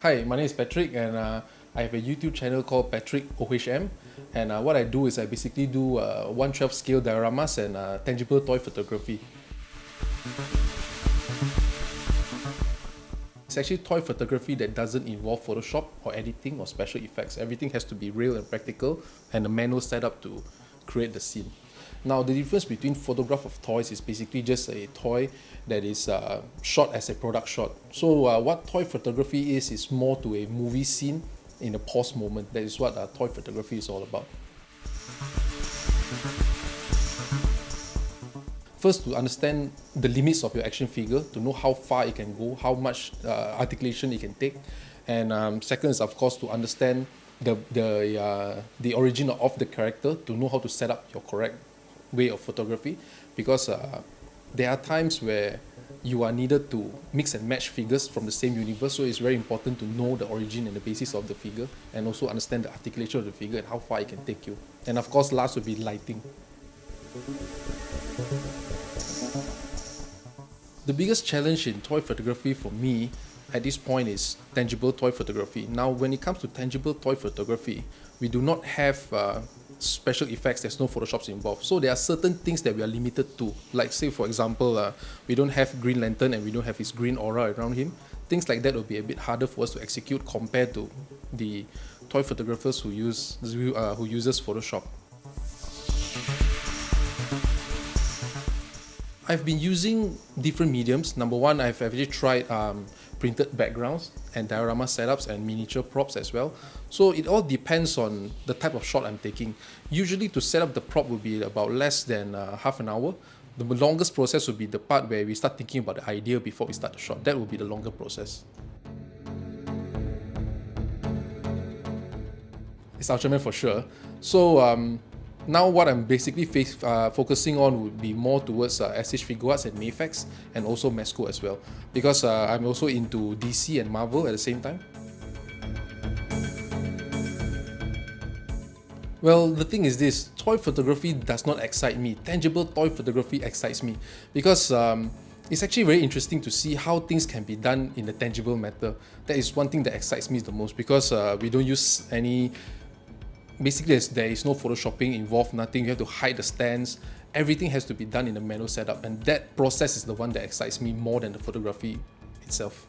Hi, my name is Patrick, and I have a YouTube channel called Patrick OHM. And what I do is I basically do 1/12 scale dioramas and tangible toy photography. It's actually toy photography that doesn't involve Photoshop or editing or special effects. Everything has to be real and practical, and a manual setup to create the scene. Now, the difference between photograph of toys is basically just a toy that is shot as a product shot. So what toy photography is more to a movie scene in a pause moment. That is what toy photography is all about. First, to understand the limits of your action figure, to know how far it can go, how much articulation it can take. And second is, of course, to understand the origin of the character, to know how to set up your correct way of photography, because there are times where you are needed to mix and match figures from the same universe, so it's very important to know the origin and the basis of the figure, and also understand the articulation of the figure and how far it can take you. And of course, last would be lighting. The biggest challenge in toy photography for me at this point is tangible toy photography. Now, when it comes to tangible toy photography, we do not have special effects. There's no Photoshops involved. So there are certain things that we are limited to. Like, say, for example, we don't have Green Lantern and we don't have his green aura around him. Things like that will be a bit harder for us to execute compared to the toy photographers who uses Photoshop. I've been using different mediums. Number one, I've actually tried printed backgrounds and diorama setups and miniature props as well. So it all depends on the type of shot I'm taking. Usually to set up the prop will be about less than half an hour. The longest process would be the part where we start thinking about the idea before we start the shot. That will be the longer process. It's Ultraman for sure. So now what I'm basically focusing on would be more towards SH Figuarts and Mayfax, and also Mesco as well, because I'm also into DC and Marvel at the same time. Well, the thing is this, toy photography does not excite me. Tangible toy photography excites me, because it's actually very interesting to see how things can be done in the tangible matter. That is one thing that excites me the most, because we don't use any... Basically, there is no photoshopping involved, nothing. You have to hide the stands. Everything has to be done in a manual setup, and that process is the one that excites me more than the photography itself.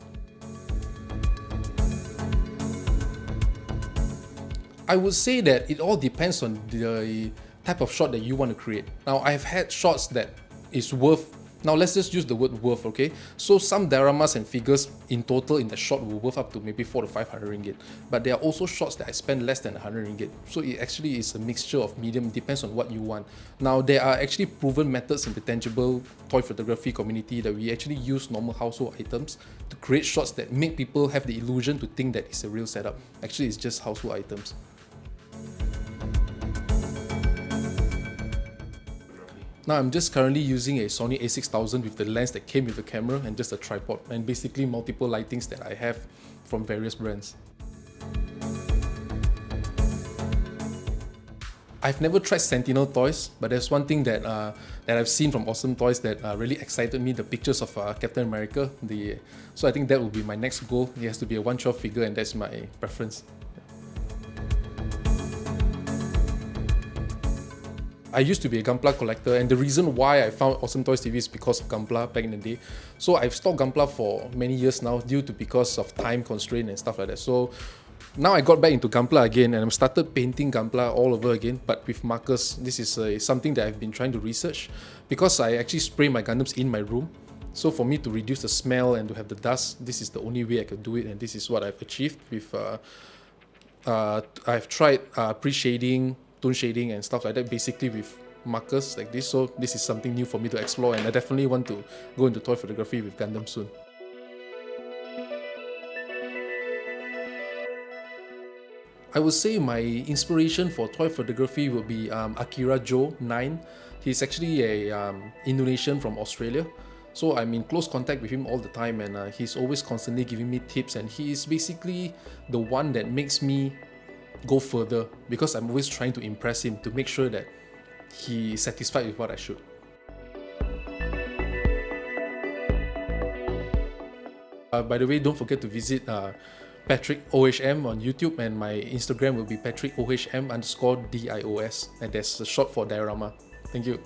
I would say that it all depends on the type of shot that you want to create. Now, I've had shots that is worth... Now, let's just use the word worth, okay? So some dioramas and figures in total in the shot will worth up to maybe 400 to 500 ringgit. But there are also shots that I spend less than 100 ringgit. So it actually is a mixture of medium, depends on what you want. Now, there are actually proven methods in the tangible toy photography community that we actually use normal household items to create shots that make people have the illusion to think that it's a real setup. Actually, it's just household items. Now I'm just currently using a Sony a6000 with the lens that came with the camera and just a tripod, and basically multiple lightings that I have from various brands. I've never tried Sentinel toys, but there's one thing that I've seen from Awesome Toys that really excited me, the pictures of Captain America. So I think that will be my next goal. It has to be a 1/12 figure, and that's my preference. I used to be a gunpla collector, and the reason why I found Awesome Toys TV is because of gunpla back in the day. So I've stocked gunpla for many years now because of time constraint and stuff like that. So now I got back into gunpla again, and I'm started painting gunpla all over again, but with markers. This is something that I've been trying to research, because I actually spray my Gundams in my room. So for me to reduce the smell and to have the dust, this is the only way I can do it, and this is what I've achieved with... I've tried pre-shading, tone shading and stuff like that, basically with markers like this. So this is something new for me to explore, and I definitely want to go into toy photography with Gundam soon. I would say my inspiration for toy photography would be Akira Joe 9. He's actually a Indonesian from Australia. So I'm in close contact with him all the time, and he's always constantly giving me tips, and he is basically the one that makes me go further, because I'm always trying to impress him to make sure that he is satisfied with what I shoot. By the way, don't forget to visit Patrick OHM on YouTube, and my Instagram will be Patrick OHM_DIOS, and that's the short for diorama. Thank you.